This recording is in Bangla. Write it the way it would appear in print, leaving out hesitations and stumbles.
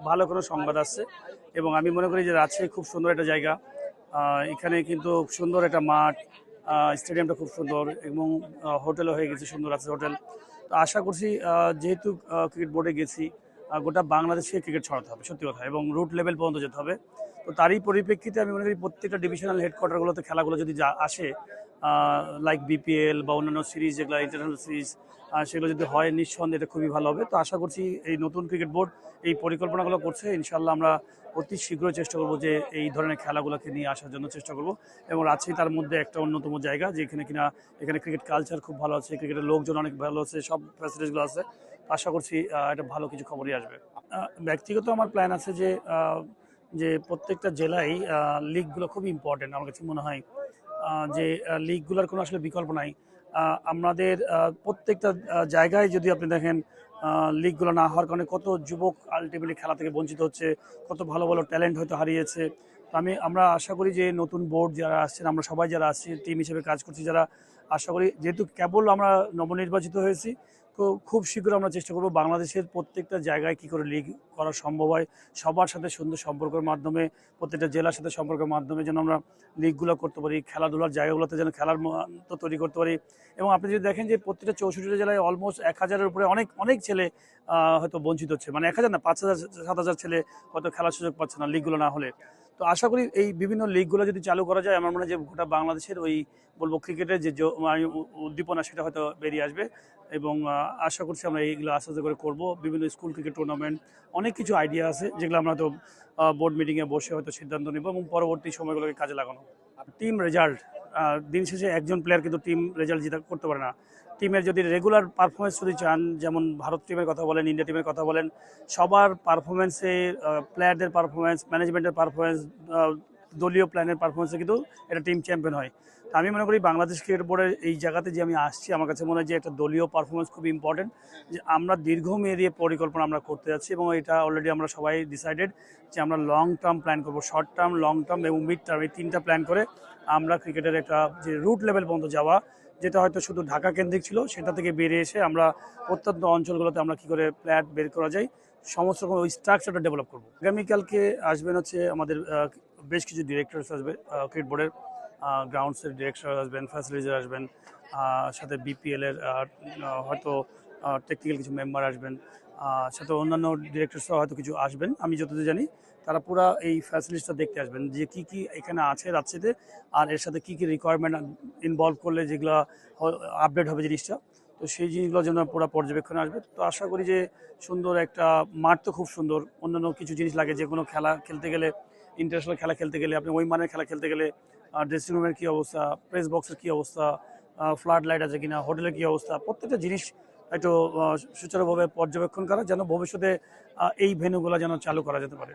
ভালো কোনো সংবাদ আসছে এবং আমি মনে করি যে রাজশাহী খুব সুন্দর একটা জায়গা। এখানে কিন্তু সুন্দর একটা মাঠ, স্টেডিয়ামটা খুব সুন্দর এবং হোটেলও হয়ে গেছে, সুন্দর আছে হোটেল। তো আশা করছি যেহেতু ক্রিকেট বোর্ডে গেছি, গোটা বাংলাদেশে ক্রিকেট ছড়াতে হবে সত্যি কথা, এবং রুট লেভেল পর্যন্ত যেতে হবে। তো তারই পরিপ্রেক্ষিতে আমি মনে করি প্রত্যেকটা ডিভিশনাল হেডকোয়ার্টারগুলোতে খেলাগুলো যদি আসে, লাইক বিপিএল বা অন্যান্য সিরিজ যেগুলো ইন্টারন্যাশনাল সিরিজ, সেগুলো যদি হয় নিঃসন্দেহে এটা খুবই ভালো হবে। তো আশা করছি এই নতুন ক্রিকেট বোর্ড এই পরিকল্পনাগুলো করছে, ইনশাল্লাহ আমরা অতি শীঘ্রই চেষ্টা করবো যে এই ধরনের খেলাগুলোকে নিয়ে আসার জন্য চেষ্টা করব। এবং রাজশাহী তার মধ্যে একটা অন্যতম জায়গা যেখানে কিনা এখানে ক্রিকেট কালচার খুব ভালো আছে, ক্রিকেটের লোকজন অনেক ভালো আছে, সব ফ্যাসিলিটিসগুলো আছে। আশা করছি এটা ভালো কিছু খবরই আসবে। ব্যক্তিগত আমার প্ল্যান আছে যে যে প্রত্যেকটা জেলায় লিগগুলো খুব ইম্পর্টেন্ট আমার কাছে মনে হয়। যে লিগগুলোর কোনো আসলে বিকল্প নাই। আমাদের প্রত্যেকটা জায়গায় যদি আপনি দেখেন, লিগগুলো না হওয়ার কারণে কত যুবক আলটিমেটলি খেলা থেকে বঞ্চিত হচ্ছে, কত ভালো ভালো ট্যালেন্ট হয়তো হারিয়েছে। তো আমরা আশা করি যে নতুন বোর্ড যারা আসছেন, আমরা সবাই যারা আসছি টিম হিসেবে কাজ করছি যারা, আশা করি যেহেতু কেবল আমরা নবনির্বাচিত হয়েছি, তো খুব শীঘ্র আমরা চেষ্টা করব বাংলাদেশের প্রত্যেকটা জায়গায় কি করে লিগ করা সম্ভব হয়, সবার সাথে সুন্দর সম্পর্কের মাধ্যমে, প্রত্যেকটা জেলার সাথে সম্পর্কের মাধ্যমে যেন আমরা লিগগুলো করতে পারি, খেলাধুলার জায়গাগুলোতে যেন খেলার তো তৈরি করতে পারি। এবং আপনি যদি দেখেন যে প্রত্যেকটা 64টা জেলায় অলমোস্ট 1000-এর উপরে অনেক অনেক ছেলে হয়তো বঞ্চিত হচ্ছে, মানে 1000 না, 5000 7000 ছেলে হয়তো খেলার সুযোগ পাচ্ছে না লিগগুলো না হলে। তো আশা করি এই বিভিন্ন লিগগুলো যদি চালু করা যায়, আমার মনে হয় যে গোটা বাংলাদেশের ওই বলবো ক্রিকেটের যে উদ্দীপনা সেটা হয়তো বেরিয়ে আসবে। এবং আশা করছি আমরা এইগুলো আস্তে আস্তে করে করবো। বিভিন্ন স্কুল ক্রিকেট টুর্নামেন্ট, অনেক কিছু আইডিয়া আছে যেগুলো আমরা তো বোর্ড মিটিংয়ে বসে হয়তো সিদ্ধান্ত নেব এবং পরবর্তী সময়গুলোকে কাজে লাগানো। টিম রেজাল্ট, দিন শেষে একজন প্লেয়ার কিন্তু টিম রেজাল্ট যেটা করতে পারে না। টিমের যদি রেগুলার পারফরমেন্স যদি চান, যেমন ভারত টিমের কথা বলেন, ইন্ডিয়া টিমের কথা বলেন, সবার পারফরমেন্সে, প্লেয়ারদের পারফরমেন্স, ম্যানেজমেন্টের পারফরমেন্স, দলীয় প্ল্যানের পারফরমেন্সে কিন্তু এটা টিম চ্যাম্পিয়ন হয়। তো আমি মনে করি বাংলাদেশ ক্রিকেট বোর্ডের এই জায়গাতে যে আমি আসছি, আমার কাছে মনে হয় যে একটা দলীয় পারফরমেন্স খুব ইম্পর্টেন্ট। যে আমরা দীর্ঘমেয়াদী পরিকল্পনা আমরা করতে যাচ্ছি এবং এটা অলরেডি আমরা সবাই ডিসাইডেড যে আমরা লং টার্ম প্ল্যান করবো, শর্ট টার্ম, লং টার্ম এবং মিড টার্ম, এই তিনটা প্ল্যান করে আমরা ক্রিকেটের একটা যে রুট লেভেল পর্যন্ত যাওয়া, যেটা হয়তো শুধু ঢাকা কেন্দ্রিক ছিল, সেটা থেকে বেরিয়ে এসে আমরা প্রত্যন্ত অঞ্চলগুলোতে আমরা কী করে প্ল্যান বের করা যায়, সমস্ত রকম ওই স্ট্রাকচারটা ডেভেলপ করবো। আগামীকালকে আসবেন হচ্ছে আমাদের বেশ কিছু ডিরেক্টরস আসবে, ক্রিকেট বোর্ডের গ্রাউন্ডসের ডিরেক্টর আসবেন, ফ্যাসিলিটির আসবেন, সাথে বিপিএলের হয়তো টেকনিক্যাল কিছু মেম্বার আসবেন, সাথে অন্যান্য ডিরেক্টরসরাও হয়তো কিছু আসবেন। আমি যতদূর জানি তারা পুরো এই ফ্যাসিলিটিসটা দেখতে আসবেন যে কি কি এখানে আছে রাজশাহীতে, আর এর সাথে কি কি রিকোয়ারমেন্ট ইনভলভ করলে যেগুলো আপডেট হবে জিনিসটা। তো সেই জিনিসগুলোর জন্য পুরো পর্যবেক্ষণে আসবে। তো আশা করি যে সুন্দর একটা মাঠ, তো খুব সুন্দর, অন্যান্য কিছু জিনিস লাগে যে কোনো খেলা খেলতে গেলে, ইন্টারন্যাশনাল খেলা খেলতে গেলে, আপনি ওই মানের খেলা খেলতে গেলে ড্রেসিং রুমের কী অবস্থা, প্রেস বক্সের কী অবস্থা, ফ্লাড লাইট আছে কিনা, হোটেলের কী অবস্থা, প্রত্যেকটা জিনিস একটু সুচারুভাবে পর্যবেক্ষণ করা, যেন ভবিষ্যতে এই ভেন্যুগুলো যেন চালু করা যেতে পারে।